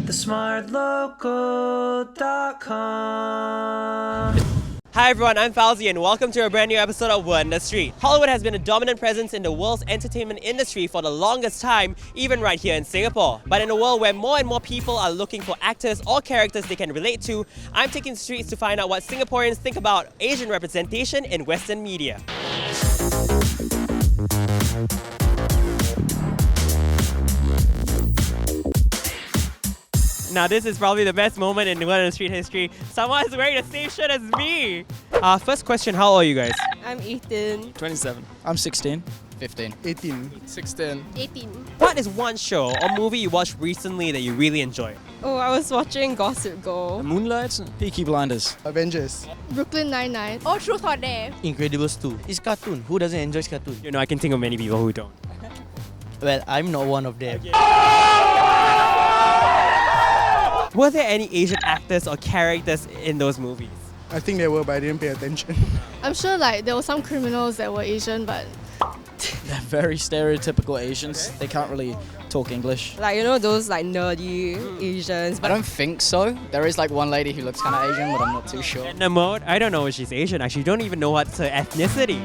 TheSmartLocal.com. Hi everyone, I'm Fauzi and welcome to a brand new episode of Word on the Street. Hollywood has been a dominant presence in the world's entertainment industry for the longest time, even right here in Singapore. But in a world where more and more people are looking for actors or characters they can relate to, I'm taking the streets to find out what Singaporeans think about Asian representation in Western media. Now this is probably the best moment in Word on the Street history. Someone is wearing the same shirt as me! First question, how old are you guys? I'm 18. 27. I'm 16. 15. 18. 16. 18. What is one show or movie you watched recently that you really enjoyed? Oh, I was watching Gossip Girl. Moonlight? Peaky Blinders. Avengers. Brooklyn Nine-Nine. Oh, Truth or Dare. Incredibles 2. It's cartoon. Who doesn't enjoy cartoon? You know, I can think of many people who don't. Well, I'm not one of them. Were there any Asian actors or characters in those movies? I think they were, but I didn't pay attention. I'm sure like there were some criminals that were Asian, but They're very stereotypical Asians. They can't really talk English. like, you know, those like nerdy Asians. I But don't think so. There is like one lady who looks kind of Asian, but I'm not too sure. Edna Mode? I don't know if she's Asian. Actually, don't even know what's her ethnicity.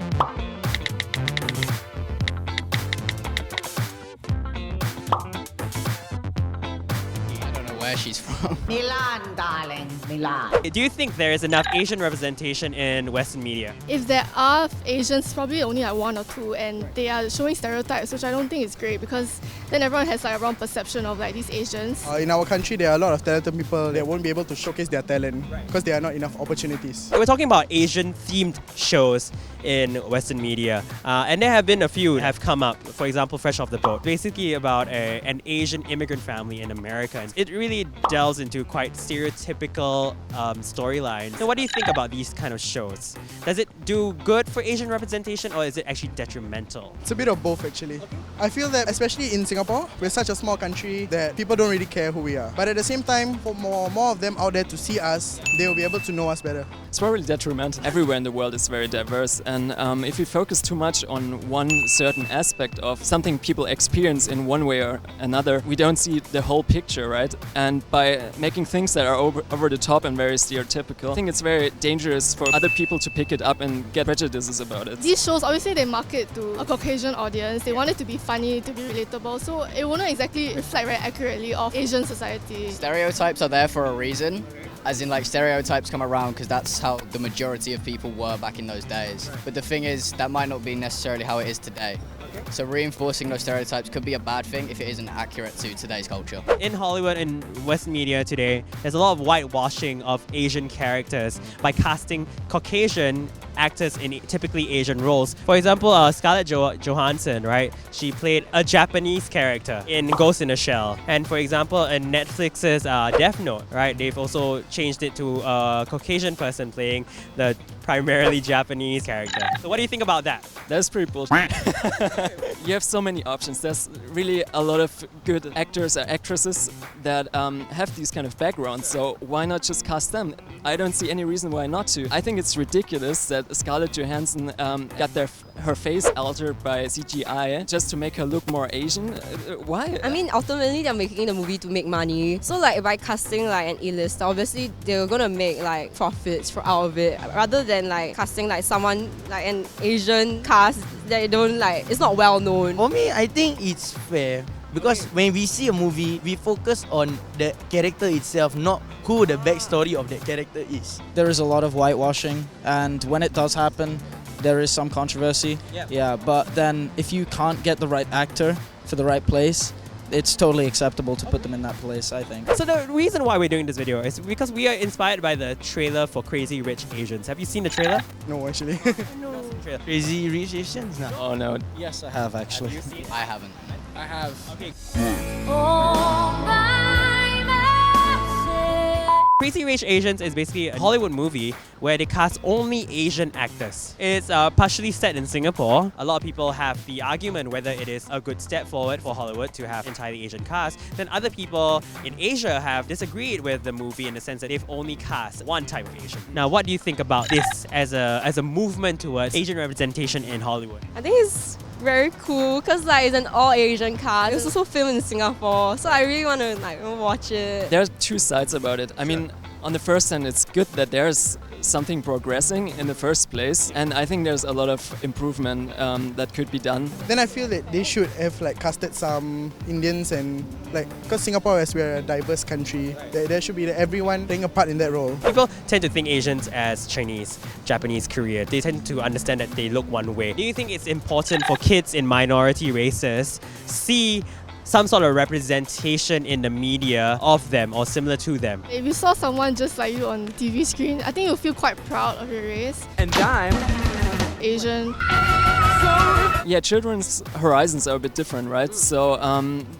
I don't know where she's from. Milan, darling, Milan. Do you think there is enough Asian representation in Western media? if there are Asians, probably only like one or two, and they are showing stereotypes, which I don't think is great because then everyone has like a wrong perception of like these Asians. In our country, there are a lot of talented people that won't be able to showcase their talent because there are not enough opportunities. We're talking about Asian-themed shows in Western media, and there have been a few have come up. For example, Fresh Off the Boat, basically about an Asian immigrant family in America. It really delves into quite stereotypical storylines. So what do you think about these kind of shows? Does it do good for Asian representation or is it actually detrimental? It's a bit of both actually. I feel that especially in Singapore, we're such a small country that people don't really care who we are. But at the same time, for more of them out there to see us, they will be able to know us better. It's probably detrimental. Everywhere in the world is very diverse, and if we focus too much on one certain aspect of something people experience in one way or another, we don't see the whole picture, right? And by making things that are over the top and very stereotypical, I think it's very dangerous for other people to pick it up and get prejudices about it. These shows, obviously they market to a Caucasian audience. They want it to be funny, to be relatable, so it won't exactly reflect very accurately of Asian society. Stereotypes are there for a reason. As in, like, stereotypes come around because that's how the majority of people were back in those days. But the thing is, that might not be necessarily how it is today. So reinforcing those stereotypes could be a bad thing if it isn't accurate to today's culture. In Hollywood and Western media today, there's a lot of whitewashing of Asian characters by casting Caucasian actors in typically Asian roles. For example, Scarlett Johansson, right? She played a Japanese character in Ghost in a Shell. And for example, in Netflix's Death Note, right? They've also changed it to a Caucasian person playing the primarily Japanese character. So what do you think about that? That's pretty bullshit. You have so many options. There's really a lot of good actors or actresses that have these kind of backgrounds, so why not just cast them? I don't see any reason why not to. I think it's ridiculous that Scarlett Johansson got her face altered by CGI just to make her look more Asian. Why? I mean, ultimately they're making the movie to make money. So like by casting like an A-list, obviously they're gonna make like profits out of it, rather than like casting like someone like an Asian cast that don't like, it's not well known. For me, I think it's fair. Because when we see a movie, we focus on the character itself, not who the backstory of that character is. There is a lot of whitewashing, and when it does happen, there is some controversy. Yeah, but then if you can't get the right actor for the right place, it's totally acceptable to put them in that place, I think. So the reason why we're doing this video is because we are inspired by the trailer for Crazy Rich Asians. Have you seen the trailer? No, actually. No. Crazy Rich Asians now. Oh no. Yes, I have actually. I haven't. I have. Okay. Crazy Rich Asians is basically a Hollywood movie where they cast only Asian actors. It's partially set in Singapore. A lot of people have the argument whether it is a good step forward for Hollywood to have entirely Asian cast. Then other people in Asia have disagreed with the movie in the sense that they've only cast one type of Asian. Now, what do you think about this as a movement towards Asian representation in Hollywood? I think it's very cool because like it's an all Asian cast. It's also filmed in Singapore, so I really want to like watch it. There are two sides about it. I mean, on the first hand, it's good that there's something progressing in the first place, and I think there's a lot of improvement that could be done. Then I feel that they should have like casted some Indians and like, because Singapore, as we're a diverse country, there should be everyone playing a part in that role. People tend to think Asians as Chinese, Japanese, Korean. They tend to understand that they look one way. Do you think it's important for kids in minority races see some sort of representation in the media of them or similar to them? If you saw someone just like you on the TV screen, I think you'll feel quite proud of your race. And I'm Asian. Yeah, children's horizons are a bit different, right? So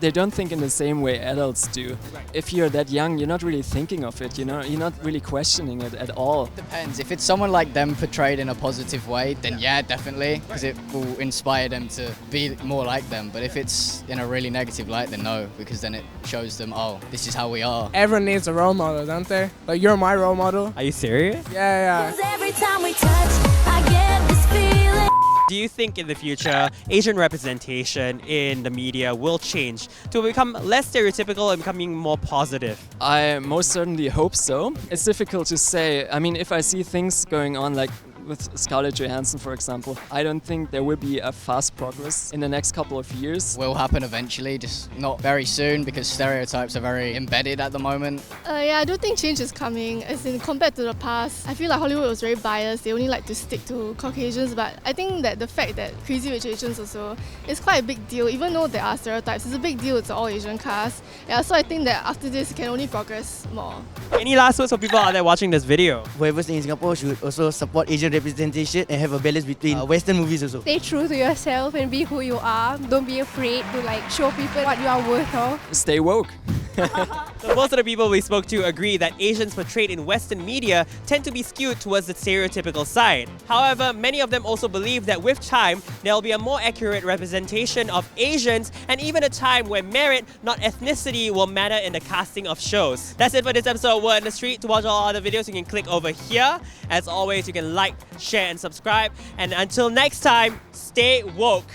they don't think in the same way adults do. If you're that young, you're not really thinking of it, you know? You're not really questioning it at all. Depends. If it's someone like them portrayed in a positive way, then yeah, definitely, because it will inspire them to be more like them. But if it's in a really negative light, then no, because then it shows them, oh, this is how we are. Everyone needs a role model, don't they? Like, you're my role model. Are you serious? Yeah. Every time we touch, I get this feeling. Do you think in the future Asian representation in the media will change to become less stereotypical and becoming more positive? I most certainly hope so. It's difficult to say. I mean, if I see things going on like with Scarlett Johansson, for example, I don't think there will be a fast progress in the next couple of years. Will happen eventually, just not very soon, because stereotypes are very embedded at the moment. Yeah, I do think change is coming. As in, compared to the past, I feel like Hollywood was very biased. They only like to stick to Caucasians, but I think that the fact that Crazy Rich Asians also is quite a big deal. Even though there are stereotypes, it's a big deal. It's an all Asian cast. Yeah, so I think that after this, it can only progress more. Any last words for people out there watching this video? whoever's in Singapore should also support Asian representation and have a balance between Western movies also. Stay true to yourself and be who you are. Don't be afraid to like show people what you are worth of. Stay woke. So most of the people we spoke to agree that Asians portrayed in Western media tend to be skewed towards the stereotypical side. However, many of them also believe that with time, there will be a more accurate representation of Asians and even a time where merit, not ethnicity, will matter in the casting of shows. That's it for this episode of Word in the Street. To watch all other videos, you can click over here. As always, you can like, share and subscribe. And until next time, stay woke.